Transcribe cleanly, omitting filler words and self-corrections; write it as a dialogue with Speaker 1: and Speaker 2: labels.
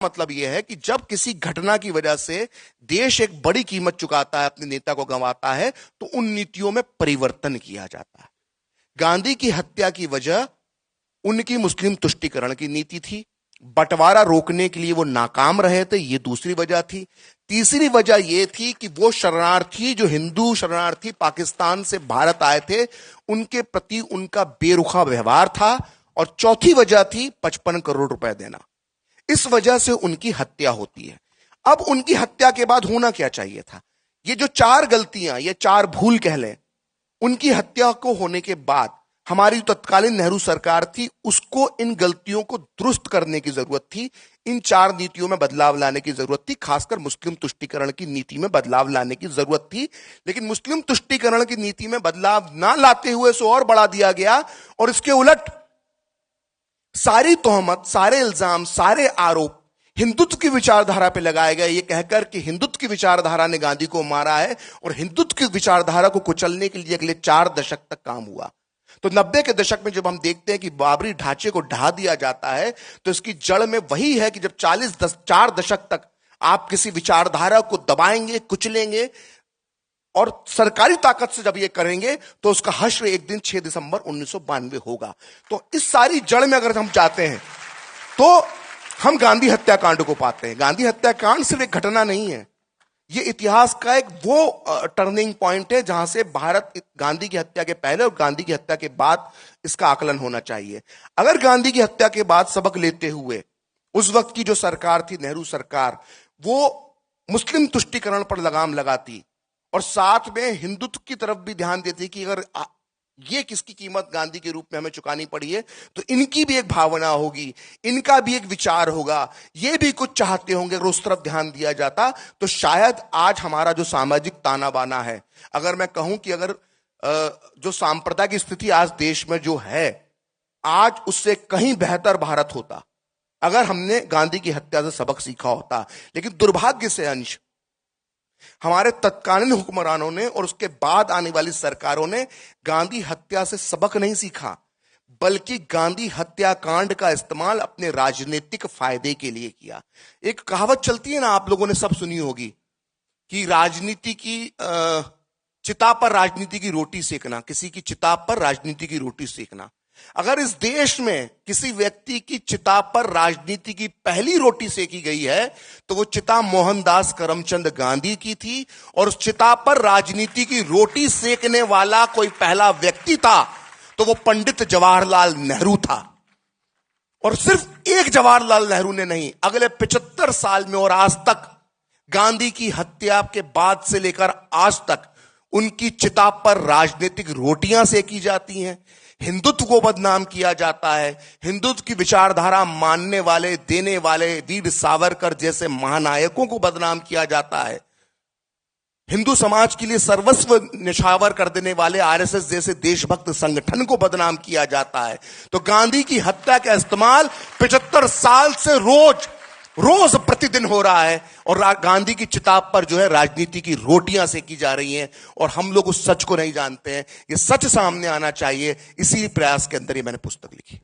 Speaker 1: मतलब यह है कि जब किसी घटना की वजह से देश एक बड़ी कीमत चुकाता है, अपने नेता को गंवाता है, तो उन नीतियों में परिवर्तन किया जाता है। गांधी की हत्या की वजह उनकी मुस्लिम तुष्टीकरण की नीति थी। बंटवारा रोकने के लिए वो नाकाम रहे थे, ये दूसरी वजह थी। तीसरी वजह यह थी कि वो शरणार्थी, जो हिंदू शरणार्थी पाकिस्तान से भारत आए थे, उनके प्रति उनका बेरुखा व्यवहार था। और चौथी वजह थी 55 करोड़ रुपए देना। इस वजह से उनकी हत्या होती है। अब उनकी हत्या के बाद होना क्या चाहिए था? ये जो 4 गलतियां, ये 4 भूल कह लें, उनकी हत्या को होने के बाद हमारी तत्कालीन नेहरू सरकार थी, उसको इन गलतियों को दुरुस्त करने की जरूरत थी। इन 4 नीतियों में बदलाव लाने की जरूरत थी, खासकर मुस्लिम तुष्टीकरण की नीति में बदलाव लाने की जरूरत थी। लेकिन मुस्लिम तुष्टीकरण की नीति में बदलाव ना लाते हुए सो और बढ़ा दिया गया, और इसके उलट सारी तोहमत, सारे इल्जाम, सारे आरोप हिंदुत्व की विचारधारा पे लगाए गए, ये कहकर कि हिंदुत्व की विचारधारा ने गांधी को मारा है, और हिंदुत्व की विचारधारा को कुचलने के लिए अगले 4 दशक तक काम हुआ। तो 90 के दशक में जब हम देखते हैं कि बाबरी ढांचे को ढा दिया जाता है, तो इसकी जड़ में वही है कि जब 4 दशक तक आप किसी विचारधारा को दबाएंगे, कुचलेंगे, और सरकारी ताकत से जब ये करेंगे, तो उसका हश्र एक दिन 6 दिसंबर 1992 होगा। तो इस सारी जड़ में अगर हम जाते हैं, तो हम गांधी हत्याकांड को पाते हैं। गांधी हत्याकांड सिर्फ एक घटना नहीं है, ये इतिहास का एक वो टर्निंग पॉइंट है जहां से भारत, गांधी की हत्या के पहले और गांधी की हत्या के बाद इसका आकलन होना चाहिए। अगर गांधी की हत्या के बाद सबक लेते हुए उस वक्त की जो सरकार थी, नेहरू सरकार, वो मुस्लिम तुष्टीकरण पर लगाम लगाती और साथ में हिंदुत्व की तरफ भी ध्यान देती कि अगर ये किसकी कीमत गांधी के रूप में हमें चुकानी पड़ी है, तो इनकी भी एक भावना होगी, इनका भी एक विचार होगा, ये भी कुछ चाहते होंगे, अगर उस तरफ ध्यान दिया जाता, तो शायद आज हमारा जो सामाजिक ताना बाना है, अगर मैं कहूं कि अगर जो सांप्रदायिक की स्थिति आज देश में जो है, आज उससे कहीं बेहतर भारत होता अगर हमने गांधी की हत्या से सबक सीखा होता। लेकिन दुर्भाग्य से अंश हमारे तत्कालीन हुक्मरानों ने और उसके बाद आने वाली सरकारों ने गांधी हत्या से सबक नहीं सीखा, बल्कि गांधी हत्याकांड का इस्तेमाल अपने राजनीतिक फायदे के लिए किया। एक कहावत चलती है ना, आप लोगों ने सब सुनी होगी, कि राजनीति की चिता पर राजनीति की रोटी सेकना, किसी की चिता पर राजनीति की रोटी सेकना। अगर इस देश में किसी व्यक्ति की चिता पर राजनीति की पहली रोटी सेकी गई है, तो वो चिता मोहनदास करमचंद गांधी की थी, और उस चिता पर राजनीति की रोटी सेकने वाला कोई पहला व्यक्ति था तो वो पंडित जवाहरलाल नेहरू था। और सिर्फ एक जवाहरलाल नेहरू ने नहीं, अगले 75 साल में और आज तक, गांधी की हत्या के बाद से लेकर आज तक, उनकी चिता पर राजनीतिक रोटियां सेकी जाती हैं, हिंदुत्व को बदनाम किया जाता है, हिंदुत्व की विचारधारा मानने वाले, देने वाले वीर सावरकर जैसे महानायकों को बदनाम किया जाता है, हिंदू समाज के लिए सर्वस्व निछावर कर देने वाले आरएसएस जैसे देशभक्त संगठन को बदनाम किया जाता है। तो गांधी की हत्या का इस्तेमाल 75 साल से रोज प्रतिदिन हो रहा है, और गांधी की चिता पर जो है राजनीति की रोटियां सेकी जा रही हैं, और हम लोग उस सच को नहीं जानते हैं। ये सच सामने आना चाहिए, इसी प्रयास के अंदर ही मैंने पुस्तक लिखी।